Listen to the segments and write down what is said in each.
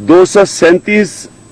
237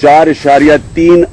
4.3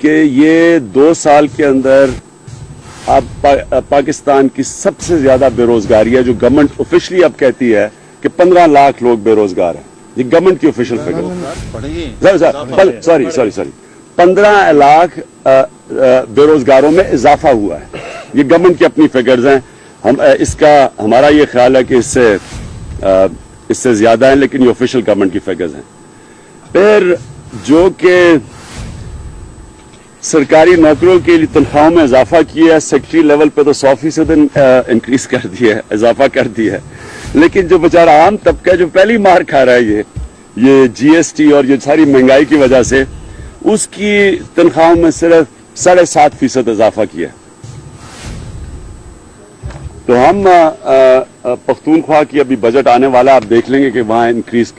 کہ یہ 2 سال کے اندر اب پاکستان کی سب سے زیادہ بے روزگاری ہے, جو گورنمنٹ آفیشلی اب کہتی ہے کہ 15 لاکھ لوگ بے روزگار ہیں. یہ گورنمنٹ کی آفیشیل فگر, سوری 15 لاکھ بے روزگاروں میں اضافہ ہوا ہے. یہ گورنمنٹ کی اپنی فگرز ہیں. اس کا ہمارا یہ خیال ہے کہ اس سے زیادہ ہیں, لیکن یہ آفیشیل گورنمنٹ کی فگرز ہیں. پھر جو کہ سرکاری نوکریوں کے لیے تنخواہوں میں اضافہ کیا ہے, سیکٹری لیول پہ تو 100% انکریز کر دیا ہے, اضافہ کر دیا ہے. لیکن جو بیچارہ عام طبقہ جو پہلی مار کھا رہا ہے یہ جی ایس ٹی اور یہ ساری مہنگائی کی وجہ سے, اس کی تنخواہوں میں صرف 7.5% اضافہ کیا ہے. تو ہم پختونخوا کی ابھی بجٹ آنے والا, آپ دیکھ لیں گے کہ وہاں انکریز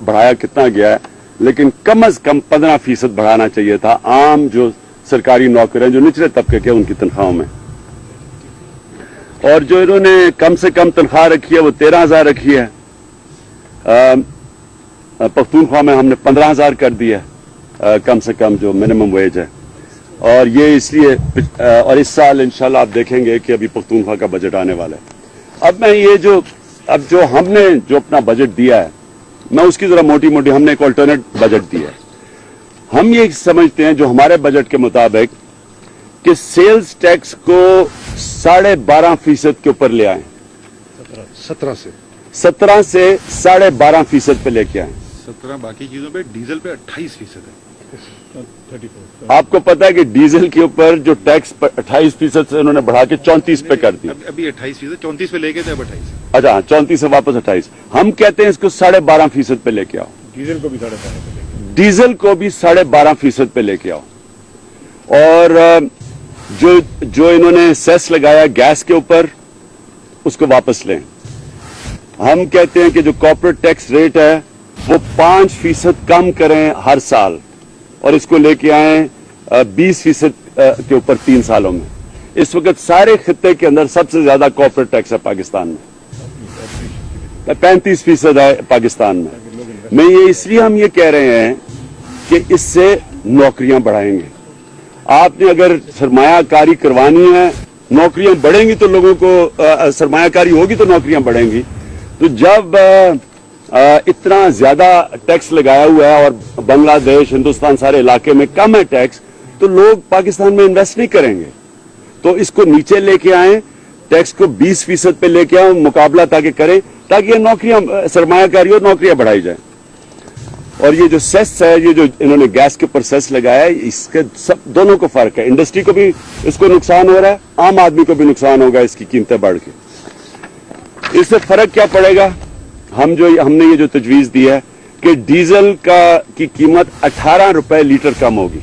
بڑھایا کتنا گیا ہے, لیکن کم از کم 15% بڑھانا چاہیے تھا عام جو سرکاری نوکر ہیں, جو نچلے طبقے کے, ان کی تنخواہوں میں. اور جو انہوں نے کم سے کم تنخواہ رکھی ہے وہ 13,000 رکھی ہے. پختونخوا میں ہم نے 15,000 کر دی ہے کم سے کم جو منیمم ویج ہے. اور یہ اس لیے, اور اس سال انشاءاللہ آپ دیکھیں گے کہ ابھی پختونخوا کا بجٹ آنے والا ہے. اب میں یہ جو ہم نے جو اپنا بجٹ دیا ہے, میں اس کی ذرا موٹی ہم نے ایک آلٹرنیٹ بجٹ دیا ہے. ہم یہ سمجھتے ہیں جو ہمارے بجٹ کے مطابق کہ سیلز ٹیکس کو 12.5% کے اوپر لے آئیں, 17 سے 12.5% پہ لے کے آئیں. 17 باقی چیزوں پہ, ڈیزل پہ 28% ہے. آپ کو پتا ہے کہ ڈیزل کے اوپر جو ٹیکس 28% سے انہوں نے بڑھا کے 34 پہ کر دیا. ابھی 28%, 34 پہ لے کے تھے, اب 28. اچھا, 34 سے واپس 28. ہم کہتے ہیں اس کو 12.5% پہ لے کے آؤ. ڈیزل کو بھی 12.5%. ڈیزل کو بھی 12.5% پہ لے کے آؤ. اور جو انہوں نے سیس لگایا گیس کے اوپر, اس کو واپس لیں. ہم کہتے ہیں کہ جو کارپوریٹ ٹیکس ریٹ ہے وہ 5% کم کریں ہر سال, اور اس کو لے کے آئیں 20% کے اوپر 3 سالوں میں. اس وقت سارے خطے کے اندر سب سے زیادہ کارپوریٹ ٹیکس ہے پاکستان میں, 35% ہے پاکستان میں. یہ اس لیے ہم یہ کہہ رہے ہیں کہ اس سے نوکریاں بڑھائیں گے. آپ نے اگر سرمایہ کاری کروانی ہے, نوکریاں بڑھیں گی تو لوگوں کو, سرمایہ کاری ہوگی تو نوکریاں بڑھیں گی. تو جب اتنا زیادہ ٹیکس لگایا ہوا ہے اور بنگلہ دیش, ہندوستان سارے علاقے میں کم ہے ٹیکس, تو لوگ پاکستان میں انویسٹ نہیں کریں گے. تو اس کو نیچے لے کے آئیں, ٹیکس کو 20% پہ لے کے آئیں, مقابلہ تاکہ کریں, تاکہ یہ نوکریاں, سرمایہ کاری اور نوکریاں بڑھائی جائیں. اور یہ جو سیس ہے, یہ جو انہوں نے گیس کے اوپر سیس لگایا ہے, اس کے دونوں کو فرق ہے. انڈسٹری کو بھی اس کو نقصان ہو رہا ہے, عام آدمی کو بھی نقصان ہوگا اس کی قیمتیں بڑھ کے. اس سے فرق کیا پڑے گا؟ ہم نے یہ جو تجویز دی ہے کہ ڈیزل کی قیمت 18 روپے لیٹر کم ہوگی.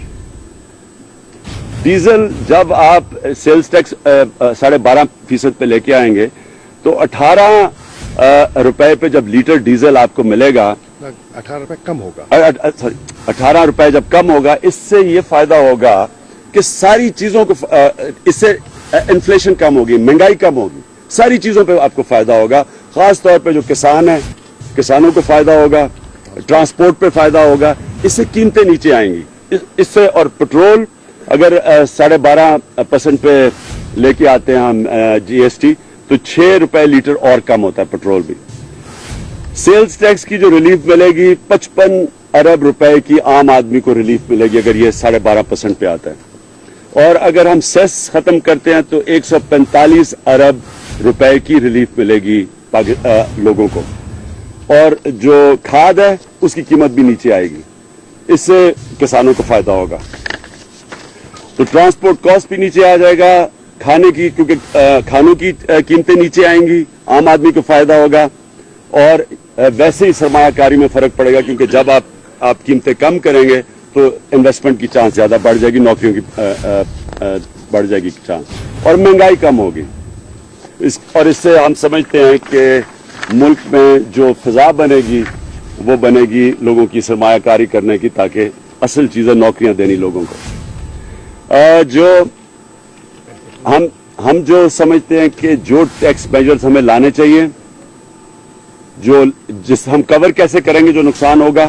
ڈیزل جب آپ سیلز ٹیکس 12.5% پہ لے کے آئیں گے تو 18 روپے پہ جب لیٹر ڈیزل آپ کو ملے گا, 18 روپے کم ہوگا, 18 روپے جب کم ہوگا, اس سے یہ فائدہ ہوگا کہ ساری چیزوں کو, اس سے انفلیشن کم ہوگی, مہنگائی کم ہوگی, ساری چیزوں پہ آپ کو فائدہ ہوگا. خاص طور پہ جو کسان ہیں, کسانوں کو فائدہ ہوگا, ٹرانسپورٹ پہ فائدہ ہوگا, اس سے قیمتیں نیچے آئیں گی. اس سے, اور پٹرول اگر 12.5% پہ لے کے آتے ہیں ہم جی ایس ٹی, تو 6 روپے لیٹر اور کم ہوتا ہے پٹرول بھی. سیلز ٹیکس کی جو ریلیف ملے گی 55 ارب روپے کی عام آدمی کو ریلیف ملے گی اگر یہ 12.5% پہ آتا ہے. اور اگر ہم سیس ختم کرتے ہیں تو 145 ارب روپے کی ریلیف ملے گی لوگوں کو. اور جو کھاد ہے اس کی قیمت بھی نیچے آئے گی, اس سے کسانوں کو فائدہ ہوگا. تو ٹرانسپورٹ کاسٹ بھی نیچے آ جائے گا, کھانے کی, کیونکہ کھانوں کی قیمتیں نیچے آئیں گی, عام آدمی کو فائدہ ہوگا. اور ویسے ہی سرمایہ کاری میں فرق پڑے گا, کیونکہ جب آپ قیمتیں کم کریں گے تو انویسٹمنٹ کی چانس زیادہ بڑھ جائے گی, نوکریوں کی بڑھ جائے گی چانس, اور مہنگائی کم ہوگی. اور اس سے ہم سمجھتے ہیں کہ ملک میں جو فضا بنے گی وہ بنے گی لوگوں کی سرمایہ کاری کرنے کی, تاکہ اصل چیزیں نوکریاں دینی لوگوں کو. جو ہم جو سمجھتے ہیں کہ جو ٹیکس میجرز ہمیں لانے چاہیے, ہم کور کیسے کریں گے جو نقصان ہوگا,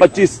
25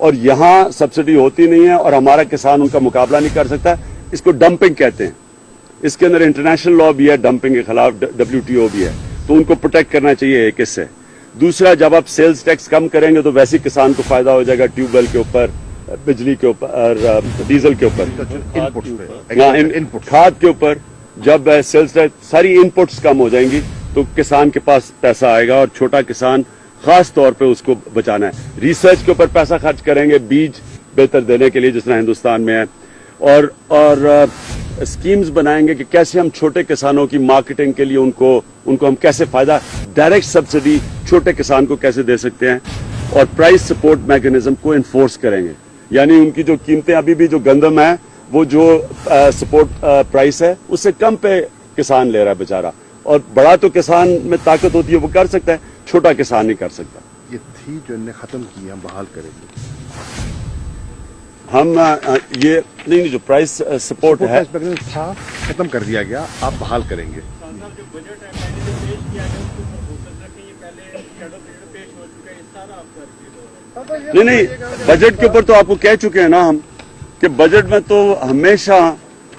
اور یہاں سبسڈی ہوتی نہیں ہے اور ہمارا کسان ان کا مقابلہ نہیں کر سکتا. اس کو ڈمپنگ کہتے ہیں. اس کے اندر انٹرنیشنل لا بھی ہے ڈمپنگ کے خلاف, WTO بھی ہے, تو ان کو پروٹیکٹ کرنا چاہیے ایک اس سے. دوسرا, جب آپ سیلز ٹیکس کم کریں گے تو ویسے کسان کو فائدہ ہو جائے گا ٹیوب ویل کے اوپر, بجلی کے اوپر اور ڈیزل کے اوپر, کھاد کے اوپر. جب سیلز ٹیکس ساری انپٹس کم ہو جائیں گی تو کسان کے پاس پیسہ آئے گا, اور چھوٹا کسان خاص طور پہ اس کو بچانا ہے. ریسرچ کے اوپر پیسہ خرچ کریں گے بیج بہتر دینے کے لیے جس طرح ہندوستان میں ہے, اور اسکیمز بنائیں گے کہ کیسے ہم چھوٹے کسانوں کی مارکیٹنگ کے لیے ان کو ہم کیسے فائدہ, ڈائریکٹ سبسڈی چھوٹے کسان کو کیسے دے سکتے ہیں, اور پرائس سپورٹ میکنزم کو انفورس کریں گے. یعنی ان کی جو قیمتیں ابھی بھی جو گندم ہے وہ جو سپورٹ پرائس ہے اس سے کم پہ کسان لے رہا ہے بیچارہ, اور بڑا تو کسان میں طاقت ہوتی ہے وہ کر سکتا ہے, چھوٹا کسان نہیں کر سکتا. یہ تھی جو انہیں ختم کی ہم بحال کریں گے. ہم یہ نہیں, جو پرائس سپورٹ ہے تھا ختم کر دیا گیا, آپ بحال کریں گے. نہیں, بجٹ کے اوپر تو آپ کو کہہ چکے ہیں نا ہم کہ بجٹ میں تو ہمیشہ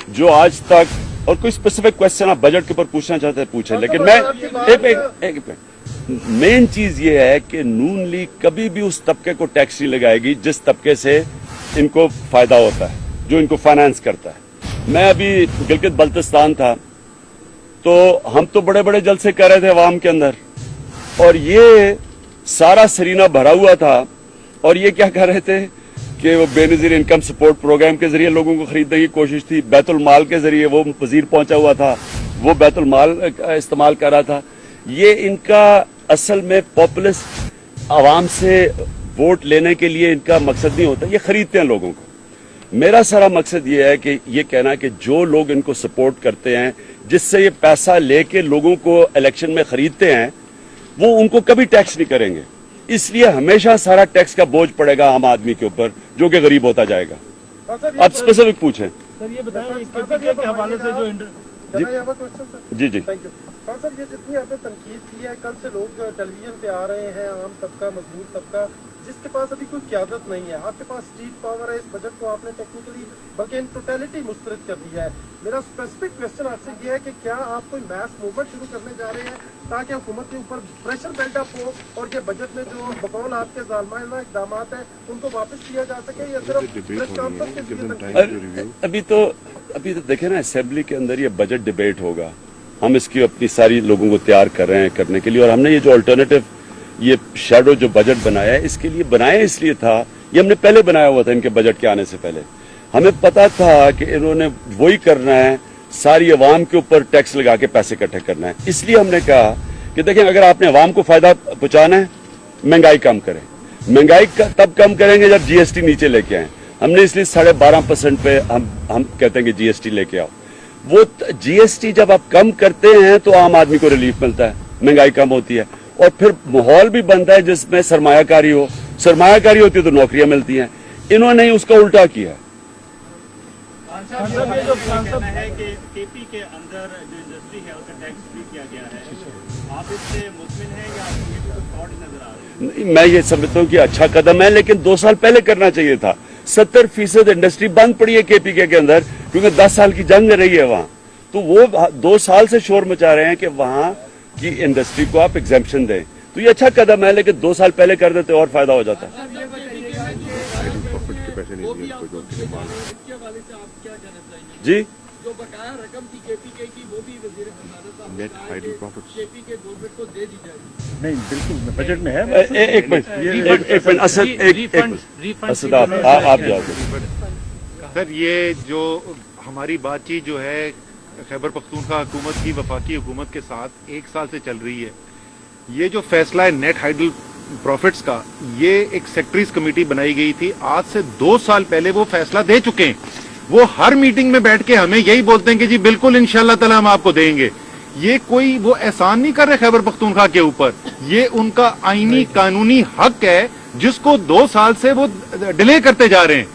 جو آج تک, اور کوئی اسپیسیفک کوشچن آپ بجٹ کے اوپر پوچھنا چاہتے ہیں پوچھیں, لیکن میں مین چیز یہ ہے کہ نون لیگ کبھی بھی اس طبقے کو ٹیکس نہیں لگائے گی جس طبقے سے ان کو فائدہ ہوتا ہے, جو ان کو فائنانس کرتا ہے. میں ابھی گلگت بلتستان تھا تو ہم تو بڑے بڑے جلسے کر رہے تھے عوام کے اندر, اور یہ سارا سرینہ بھرا ہوا تھا, اور یہ کیا کر رہے تھے کہ وہ بے نظیر انکم سپورٹ پروگرام کے ذریعے لوگوں کو خریدنے کی کوشش تھی, بیت المال کے ذریعے وہ وزیر پہنچا ہوا تھا, وہ بیت المال استعمال کر رہا تھا. یہ ان کا اصل میں پاپولسٹ عوام سے ووٹ لینے کے لیے ان کا مقصد نہیں ہوتا, یہ خریدتے ہیں لوگوں کو. میرا سارا مقصد یہ ہے کہ یہ کہنا کہ جو لوگ ان کو سپورٹ کرتے ہیں, جس سے یہ پیسہ لے کے لوگوں کو الیکشن میں خریدتے ہیں, وہ ان کو کبھی ٹیکس نہیں کریں گے. اس لیے ہمیشہ سارا ٹیکس کا بوجھ پڑے گا عام آدمی کے اوپر جو کہ غریب ہوتا جائے گا. آپ اسپیسیفک پوچھیں. سر یہ بتائیں کے حوالے سے جو جی سر, یہ جتنی آپ نے تنقید کی ہے, کل سے لوگ ٹیلی ویژن پہ آ رہے ہیں, عام طبقہ, مزدور طبقہ, جس کے پاس ابھی کوئی قیادت نہیں ہے. آپ کے پاس اسٹریٹ پاور ہے, اس بجٹ کو آپ نے ٹیکنیکلی بلکہ ان ٹوٹیلٹی مسترد کر دی ہے. میرا اسپیسیفک کوشچن آپ سے یہ ہے کہ کیا آپ کوئی میس موومنٹ شروع کرنے جا رہے ہیں تاکہ حکومت کے اوپر پریشر بلڈ اپ ہو, اور یہ بجٹ میں جو بقول آپ کے ظالمانہ اقدامات ہیں ان کو واپس کیا جا سکے, یا صرف پریس کانفرنس کے ذریعے؟ ابھی تو دیکھیں نا, اسمبلی کے اندر یہ بجٹ ڈبیٹ ہوگا, ہم اس کی اپنی ساری لوگوں کو تیار کر رہے ہیں کرنے کے لیے, اور ہم نے یہ جو الٹرنیٹو یہ شیڈو جو بجٹ بنایا ہے, اس کے لیے بنایا اس لیے تھا, یہ ہم نے پہلے بنایا ہوا تھا ان کے بجٹ کے آنے سے پہلے. ہمیں پتا تھا کہ انہوں نے وہی کرنا ہے, ساری عوام کے اوپر ٹیکس لگا کے پیسے اکٹھے کرنا ہے. اس لیے ہم نے کہا کہ دیکھیں اگر آپ نے عوام کو فائدہ پہنچانا ہے, مہنگائی کم کریں. مہنگائی تب کم کریں گے جب GST نیچے لے کے آئیں. ہم نے اس لیے 12.5% پہ ہم کہتے ہیں کہ GST لے کے آؤ. وہ GST جب آپ کم کرتے ہیں تو عام آدمی کو ریلیف ملتا ہے, مہنگائی کم ہوتی ہے, اور پھر ماحول بھی بنتا ہے جس میں سرمایہ کاری ہو. سرمایہ کاری ہوتی ہے تو نوکریاں ملتی ہیں. انہوں نے اس کا الٹا کیا. KP کے اندر جو انڈسٹری ہے اس کا ٹیکس فری کیا گیا ہے, آپ اس سے مطمئن ہیں یا آپ کو یہ بھی فراڈ نظر آ رہا ہے؟ میں یہ سمجھتا ہوں کہ اچھا قدم ہے, لیکن 2 سال پہلے کرنا چاہیے تھا. 70% انڈسٹری بند پڑی ہے KP کے اندر کیونکہ 10 سال کی جنگ رہی ہے وہاں. تو وہ 2 سال سے شور مچا رہے ہیں کہ وہاں کی انڈسٹری کو آپ ایگزمپشن دیں. تو یہ اچھا قدم ہے, لیکن 2 سال پہلے کر دیتے اور فائدہ ہو جاتا. جی جو بقایا رقم تھی KPK کی وہ بھی وزیر خزانہ KP کے گورنمنٹ کو دے دی جائے. نہیں بالکل بجٹ میں ہے. ایک منٹ اسد آپ جاؤ. سر یہ جو ہماری بات چیت جو ہے خیبر پختونخوا حکومت کی وفاقی حکومت کے ساتھ 1 سال سے چل رہی ہے, یہ جو فیصلہ ہے نیٹ ہائیڈل پروفٹس کا, یہ ایک سیکٹریز کمیٹی بنائی گئی تھی, آج سے 2 سال پہلے وہ فیصلہ دے چکے ہیں. وہ ہر میٹنگ میں بیٹھ کے ہمیں یہی بولتے ہیں کہ جی بالکل انشاءاللہ تعالی ہم آپ کو دیں گے. یہ کوئی وہ احسان نہیں کر رہے خیبر پختونخوا کے اوپر, یہ ان کا آئینی قانونی حق ہے جس کو 2 سال سے وہ ڈیلے کرتے جا رہے ہیں.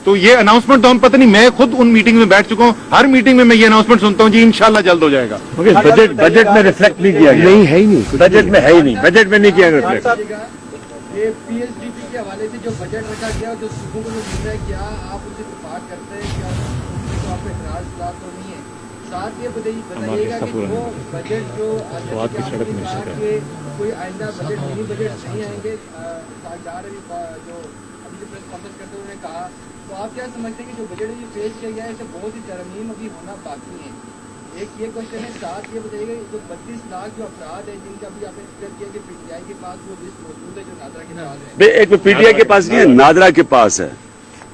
تو یہ اناؤنسمنٹ تو ہم پتہ نہیں, میں خود ان میٹنگ میں بیٹھ چکا ہوں, ہر میٹنگ میں یہ اناؤنسمنٹ سنتا ہوں جی انشاءاللہ جلد ہو جائے گا. بجٹ میں ریفلیکٹ نہیں کیا گیا. نہیں ہے ہی نہیں, بجٹ میں ہے ہی نہیں, بجٹ میں نہیں کیا گیا ریفلیکٹ. یہ PSDP کے حوالے سے جو بجٹ رکھا گیا جو صوبوں کو جو مل رہا ہے کیا آپ ان سے اتفاق کرتے ہیں کیا تو آپ کو اعتراض تو نہیں ہے؟ ساتھ یہ بتائیے گا کہ وہ بجٹ جو کوئی آئندہ بجٹ منی بجٹ نہیں آئیں گے ساکدار جو ابھی پریس کانفرنس کرتے ہوئے کہا، تو آپ کیا سمجھتے ہیں کہ جو بجٹ یہ پیش کیا گیا ہے اسے بہت سی ترمیم ابھی ہونا باقی ہے؟ ایک یہ کوشچن ہے، ساتھ یہ بتائیے گا جو 32 لاکھ جو افراد ہیں جن کا بھی آپ نے ذکر کیا کہ پی ٹی آئی کے پاس وہ لسٹ موجود ہے جو نادرا کے پاس ہے، ایک پی ٹی آئی کے پاس نہیں ہے، نادرا کے پاس ہے.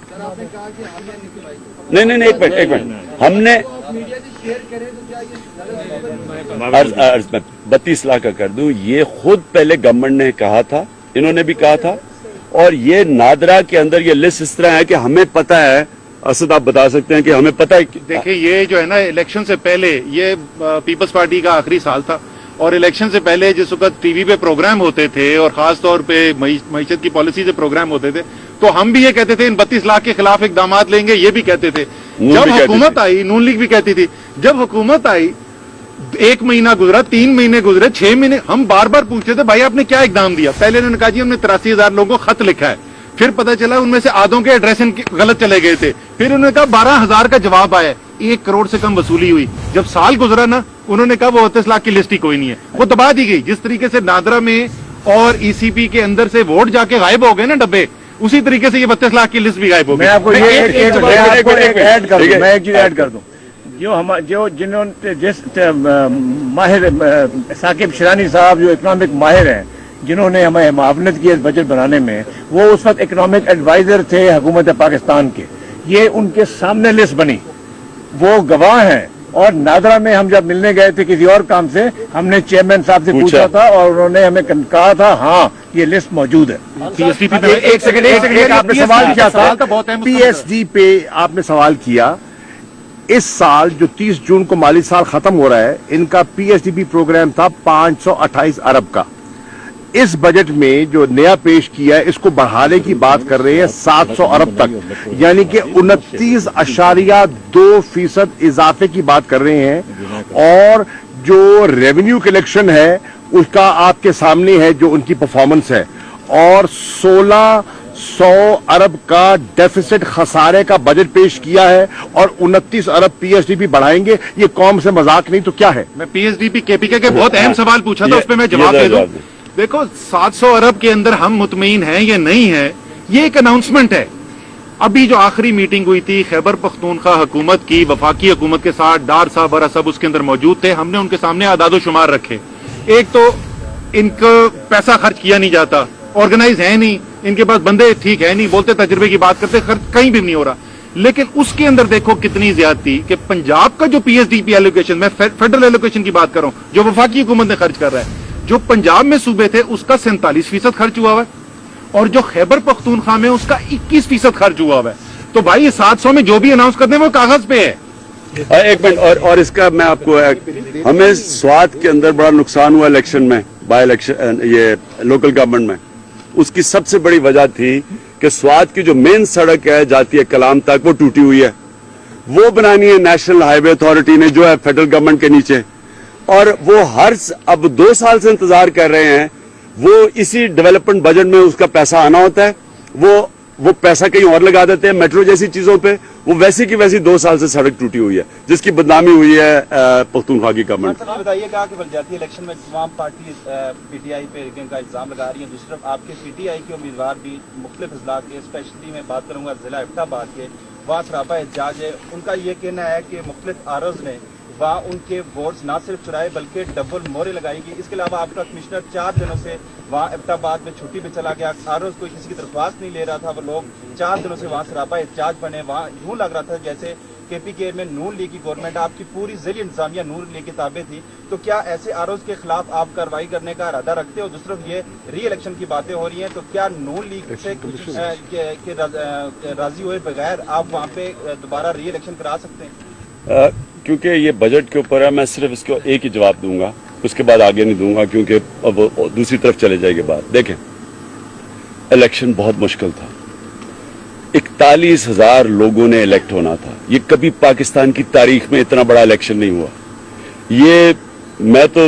سر آپ نے کہا کہ ہم نے نکلوائی، نہیں ایک منٹ ہم نے آپ میڈیا سے شیئر کریں تو کیا یہ غلط میں 32 لاکھ کا کر دوں. یہ خود پہلے گورنمنٹ نے کہا تھا، انہوں نے بھی کہا تھا، اور یہ نادرا کے اندر یہ لسٹ اس طرح ہے کہ ہمیں پتا ہے. اسد آپ بتا سکتے ہیں کہ ہمیں پتا ہے. دیکھیں یہ جو ہے نا الیکشن سے پہلے یہ پیپلز پارٹی کا آخری سال تھا، اور الیکشن سے پہلے جس وقت ٹی وی پہ پروگرام ہوتے تھے اور خاص طور پہ معیشت کی پالیسی سے پروگرام ہوتے تھے تو ہم بھی یہ کہتے تھے ان 32 لاکھ کے خلاف اقدامات لیں گے، یہ بھی کہتے تھے. جب حکومت آئی، نون لیگ بھی کہتی تھی، جب حکومت آئی 1 مہینہ گزرا، 3 مہینے گزرے، 6 مہینے، ہم بار بار پوچھتے تھے بھائی آپ نے کیا اقدام دیا. پہلے انہوں نے کہا جی ہم نے 83,000 لوگوں کو خط لکھا ہے، پھر پتہ چلا ان میں سے آدھوں کے ایڈریس غلط چلے گئے تھے، پھر انہوں نے کہا 12,000 کا جواب آیا، 1 کروڑ سے کم وصولی ہوئی. جب سال گزرا نا انہوں نے کہا وہ 38 لاکھ کی لسٹ ہی کوئی نہیں ہے، وہ دبا دی گئی. جس طریقے سے نادرا میں اور ای سی پی کے اندر سے ووٹ جا کے غائب ہو گئے نا ڈبے، اسی طریقے سے یہ 32 لاکھ کی لسٹ بھی غائب ہو گئی. میں آپ کو ایک چیز ایڈ کر دوں. جو جنہوں نے جس ماہر ثاقب شیرانی صاحب جو اکنامک ماہر ہیں جنہوں نے ہمیں معاونت کی اس بجٹ بنانے میں، وہ اس وقت اکنامک ایڈوائزر تھے حکومت پاکستان کے. یہ ان کے سامنے لسٹ بنی، وہ گواہ ہیں. اور نادرا میں ہم جب ملنے گئے تھے کسی اور کام سے، ہم نے چیئرمین صاحب سے پوچھا تھا اور انہوں نے ہمیں کہا تھا ہاں یہ لسٹ موجود ہے. ایک سیکنڈ آپ نے سوال کیا تھا پی ایس ڈی پہ، آپ نے سوال کیا. اس سال جو 30 جون کو مالی سال ختم ہو رہا ہے، ان کا P S D P programme تھا 528 ارب کا. اس بجٹ میں جو نیا پیش کیا ہے اس کو بڑھانے کی بات کر رہے ہیں 700 ارب تک، یعنی کہ 29.2% اضافے کی بات کر رہے ہیں. اور جو ریونیو کلیکشن ہے اس کا آپ کے سامنے ہے جو ان کی پرفارمنس ہے، اور 1600 ارب کا ڈیفیسٹ خسارے کا بجٹ پیش کیا ہے، اور 29 ارب پی ایس ڈی پی بڑھائیں گے. یہ قوم سے مذاق نہیں تو کیا ہے؟ میں پی ایس ڈی پی کے پی کے بہت اہم سوال پوچھا تھا، اس پہ میں جواب دے دوں. دیکھو 700 ارب کے اندر ہم مطمئن ہیں یا نہیں ہے، یہ ایک اناؤنسمنٹ ہے. ابھی جو آخری میٹنگ ہوئی تھی خیبر پختونخوا حکومت کی وفاقی حکومت کے ساتھ، ڈار صاحب برا صاحب اس کے اندر موجود تھے. ہم نے ان کے سامنے اعداد و شمار رکھے. ایک تو ان کو پیسہ خرچ کیا نہیں جاتا، آرگنائز ہے نہیں، ان کے پاس بندے ٹھیک ہے نہیں، بولتے تجربے کی بات کرتے، خرچ کہیں بھی نہیں ہو رہا. لیکن اس کے اندر دیکھو کتنی زیادتی کہ پنجاب کا جو پی ایس ڈی پی ایلوکیشن، میں فیڈرل ایلوکیشن کی بات کر رہا ہوں جو وفاقی حکومت نے خرچ کر رہا ہے، جو پنجاب میں صوبے تھے اس کا 47% خرچ ہوا ہے، اور جو خیبر پختونخوا میں اس کا 21% خرچ ہوا ہے. تو بھائی یہ 700 میں جو بھی اناؤنس کرتے ہیں وہ کاغذ پہ ہے. ایک منٹ اور اس کا میں آپ کو ہمیں سوات کے اندر بڑا نقصان ہوا الیکشن میں، بائی الیکشن یہ لوکل گورنمنٹ میں. اس کی سب سے بڑی وجہ تھی کہ سوات کی جو مین سڑک ہے جاتی ہے کلام تک، وہ ٹوٹی ہوئی ہے. وہ بنانی ہے نیشنل ہائی وے اتھارٹی نے جو ہے فیڈرل گورنمنٹ کے نیچے، اور وہ اب 2 سال سے انتظار کر رہے ہیں. وہ اسی ڈیولپمنٹ بجٹ میں اس کا پیسہ آنا ہوتا ہے، وہ پیسہ کہیں اور لگا دیتے ہیں میٹرو جیسی چیزوں پہ. وہ ویسی کی ویسی 2 سال سے سڑک ٹوٹی ہوئی ہے جس کی بدنامی ہوئی ہے پختونخوا کی گورنمنٹ. بتائیے گا کہ بلدیاتی الیکشن میں تمام پارٹی پی ٹی آئی پہ ریگنگ کا الزام لگا رہی ہیں. دوسری طرف آپ کے پی ٹی آئی کے امیدوار بھی مختلف اضلاع کے، اسپیشلی میں بات کروں گا ضلع ایبٹ آباد کے، وہاں سراپا احتجاج ہے. ان کا یہ کہنا ہے کہ مختلف آرز نے وہاں ان کے ووٹس نہ صرف چرائے بلکہ ڈبل مورے لگائی گئی. اس کے علاوہ آپ کا کمشنر 4 دنوں سے وہاں ایبٹ آباد میں چھٹی پہ چلا گیا. آرز کوئی کسی کی درخواست نہیں لے رہا تھا، وہ لوگ 4 دنوں سے وہاں سراپا احتجاج بنے. وہاں یوں لگ رہا تھا جیسے کے پی کے میں نون لیگ کی گورنمنٹ، آپ کی پوری ذیلی انتظامیہ نون لیگ کے تابع تھی. تو کیا ایسے آرز کے خلاف آپ کارروائی کرنے کا ارادہ رکھتے ہو؟ دوسری طرف یہ ری الیکشن کی باتیں ہو رہی ہیں، تو کیا نون لیگ سے راضی ہوئے بغیر آپ وہاں پہ دوبارہ ری الیکشن کرا سکتے ہیں؟ کیونکہ یہ بجٹ کے اوپر ہے، میں صرف اس کو ایک ہی جواب دوں گا، اس کے بعد آگے نہیں دوں گا کیونکہ اب دوسری طرف چلے جائے گی بات. دیکھیں الیکشن بہت مشکل تھا، 41,000 لوگوں نے الیکٹ ہونا تھا. یہ کبھی پاکستان کی تاریخ میں اتنا بڑا الیکشن نہیں ہوا. یہ میں تو